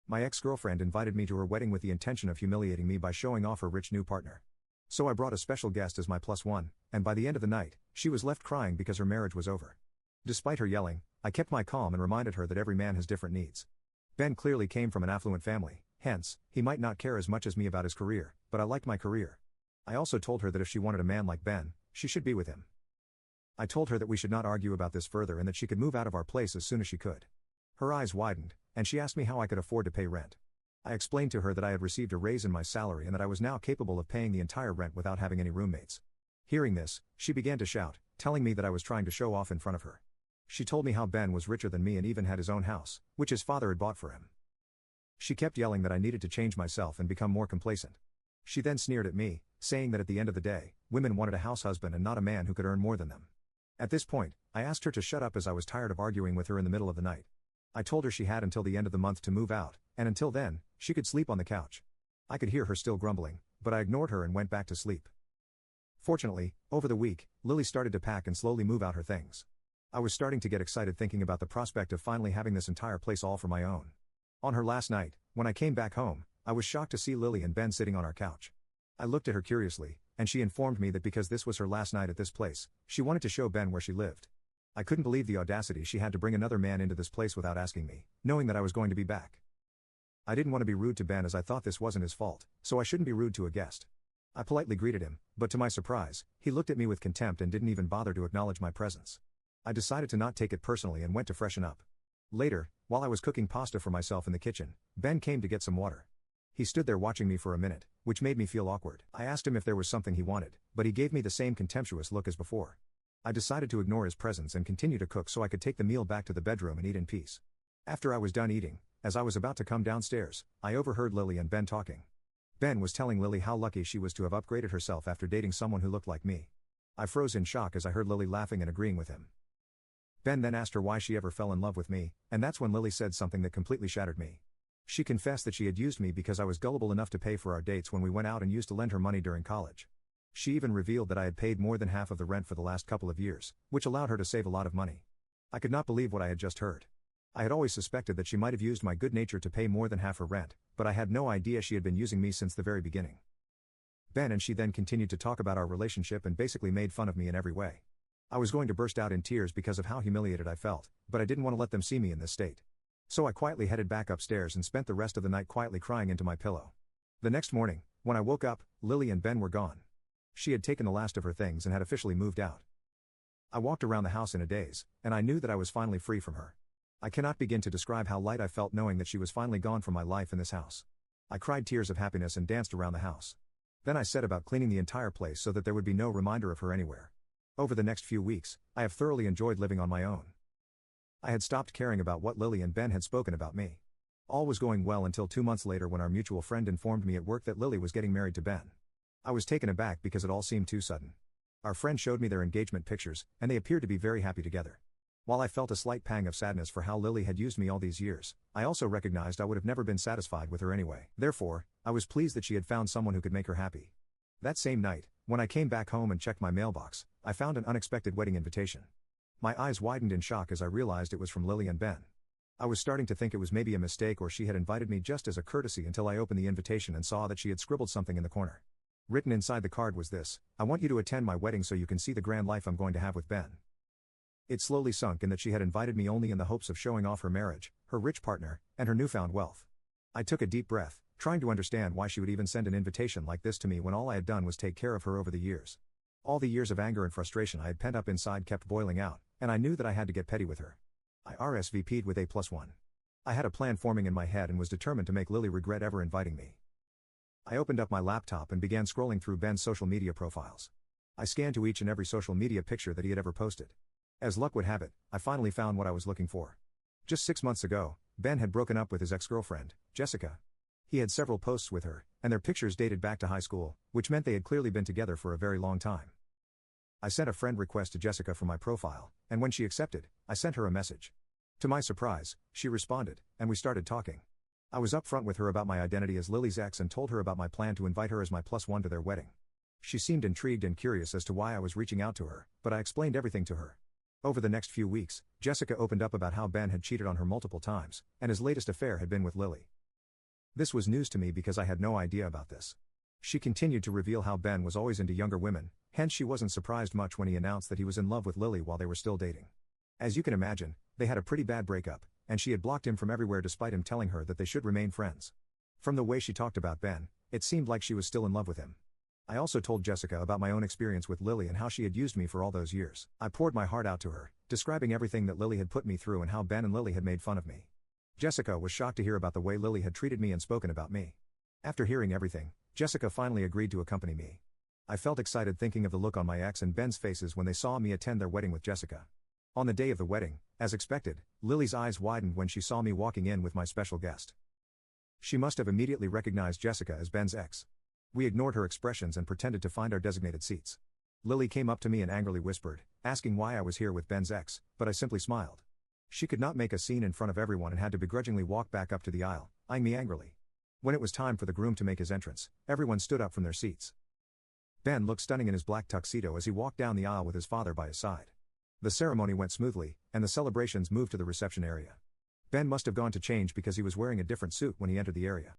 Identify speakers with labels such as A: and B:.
A: My ex-girlfriend invited me to her wedding with the intention of humiliating me by showing off her rich new partner. So I brought a special guest as my plus one, and by the end of the night, she was left crying because her marriage was over. Despite her yelling, I kept my calm and reminded her that every man has different needs. Ben clearly came from an affluent family, hence, he might not care as much as me about his career, but I liked my career. I also told her that if she wanted a man like Ben, she should be with him. I told her that we should not argue about this further and that she could move out of our place as soon as she could. Her eyes widened, and she asked me how I could afford to pay rent. I explained to her that I had received a raise in my salary and that I was now capable of paying the entire rent without having any roommates. Hearing this, she began to shout, telling me that I was trying to show off in front of her. She told me how Ben was richer than me and even had his own house, which his father had bought for him. She kept yelling that I needed to change myself and become more complacent. She then sneered at me, saying that at the end of the day, women wanted a house husband and not a man who could earn more than them. At this point, I asked her to shut up as I was tired of arguing with her in the middle of the night. I told her she had until the end of the month to move out, and until then, she could sleep on the couch. I could hear her still grumbling, but I ignored her and went back to sleep. Fortunately, over the week, Lily started to pack and slowly move out her things. I was starting to get excited thinking about the prospect of finally having this entire place all for my own. On her last night, when I came back home, I was shocked to see Lily and Ben sitting on our couch. I looked at her curiously, and she informed me that because this was her last night at this place, she wanted to show Ben where she lived. I couldn't believe the audacity she had to bring another man into this place without asking me, knowing that I was going to be back. I didn't want to be rude to Ben as I thought this wasn't his fault, so I shouldn't be rude to a guest. I politely greeted him, but to my surprise, he looked at me with contempt and didn't even bother to acknowledge my presence. I decided to not take it personally and went to freshen up. Later, while I was cooking pasta for myself in the kitchen, Ben came to get some water. He stood there watching me for a minute, which made me feel awkward. I asked him if there was something he wanted, but he gave me the same contemptuous look as before. I decided to ignore his presence and continue to cook so I could take the meal back to the bedroom and eat in peace. After I was done eating, as I was about to come downstairs, I overheard Lily and Ben talking. Ben was telling Lily how lucky she was to have upgraded herself after dating someone who looked like me. I froze in shock as I heard Lily laughing and agreeing with him. Ben then asked her why she ever fell in love with me, and that's when Lily said something that completely shattered me. She confessed that she had used me because I was gullible enough to pay for our dates when we went out and used to lend her money during college. She even revealed that I had paid more than half of the rent for the last couple of years, which allowed her to save a lot of money. I could not believe what I had just heard. I had always suspected that she might have used my good nature to pay more than half her rent, but I had no idea she had been using me since the very beginning. Ben and she then continued to talk about our relationship and basically made fun of me in every way. I was going to burst out in tears because of how humiliated I felt, but I didn't want to let them see me in this state. So I quietly headed back upstairs and spent the rest of the night quietly crying into my pillow. The next morning, when I woke up, Lily and Ben were gone. She had taken the last of her things and had officially moved out. I walked around the house in a daze, and I knew that I was finally free from her. I cannot begin to describe how light I felt knowing that she was finally gone from my life in this house. I cried tears of happiness and danced around the house. Then I set about cleaning the entire place so that there would be no reminder of her anywhere. Over the next few weeks, I have thoroughly enjoyed living on my own. I had stopped caring about what Lily and Ben had spoken about me. All was going well until 2 months later when our mutual friend informed me at work that Lily was getting married to Ben. I was taken aback because it all seemed too sudden. Our friend showed me their engagement pictures, and they appeared to be very happy together. While I felt a slight pang of sadness for how Lily had used me all these years, I also recognized I would have never been satisfied with her anyway. Therefore, I was pleased that she had found someone who could make her happy. That same night, when I came back home and checked my mailbox, I found an unexpected wedding invitation. My eyes widened in shock as I realized it was from Lily and Ben. I was starting to think it was maybe a mistake or she had invited me just as a courtesy until I opened the invitation and saw that she had scribbled something in the corner. Written inside the card was this: "I want you to attend my wedding so you can see the grand life I'm going to have with Ben." It slowly sunk in that she had invited me only in the hopes of showing off her marriage, her rich partner, and her newfound wealth. I took a deep breath, trying to understand why she would even send an invitation like this to me when all I had done was take care of her over the years. All the years of anger and frustration I had pent up inside kept boiling out, and I knew that I had to get petty with her. I RSVP'd with A+1. I had a plan forming in my head and was determined to make Lily regret ever inviting me. I opened up my laptop and began scrolling through Ben's social media profiles. I scanned to each and every social media picture that he had ever posted. As luck would have it, I finally found what I was looking for. Just 6 months ago, Ben had broken up with his ex-girlfriend, Jessica. He had several posts with her, and their pictures dated back to high school, which meant they had clearly been together for a very long time. I sent a friend request to Jessica for my profile, and when she accepted, I sent her a message. To my surprise, she responded, and we started talking. I was upfront with her about my identity as Lily's ex and told her about my plan to invite her as my +1 to their wedding. She seemed intrigued and curious as to why I was reaching out to her, but I explained everything to her. Over the next few weeks, Jessica opened up about how Ben had cheated on her multiple times, and his latest affair had been with Lily. This was news to me because I had no idea about this. She continued to reveal how Ben was always into younger women, hence she wasn't surprised much when he announced that he was in love with Lily while they were still dating. As you can imagine, they had a pretty bad breakup, and she had blocked him from everywhere despite him telling her that they should remain friends. From the way she talked about Ben, it seemed like she was still in love with him. I also told Jessica about my own experience with Lily and how she had used me for all those years. I poured my heart out to her, describing everything that Lily had put me through and how Ben and Lily had made fun of me. Jessica was shocked to hear about the way Lily had treated me and spoken about me. After hearing everything, Jessica finally agreed to accompany me. I felt excited thinking of the look on my ex and Ben's faces when they saw me attend their wedding with Jessica. On the day of the wedding, as expected, Lily's eyes widened when she saw me walking in with my special guest. She must have immediately recognized Jessica as Ben's ex. We ignored her expressions and pretended to find our designated seats. Lily came up to me and angrily whispered, asking why I was here with Ben's ex, but I simply smiled. She could not make a scene in front of everyone and had to begrudgingly walk back up to the aisle, eyeing me angrily. When it was time for the groom to make his entrance, everyone stood up from their seats. Ben looked stunning in his black tuxedo as he walked down the aisle with his father by his side. The ceremony went smoothly, and the celebrations moved to the reception area. Ben must have gone to change because he was wearing a different suit when he entered the area.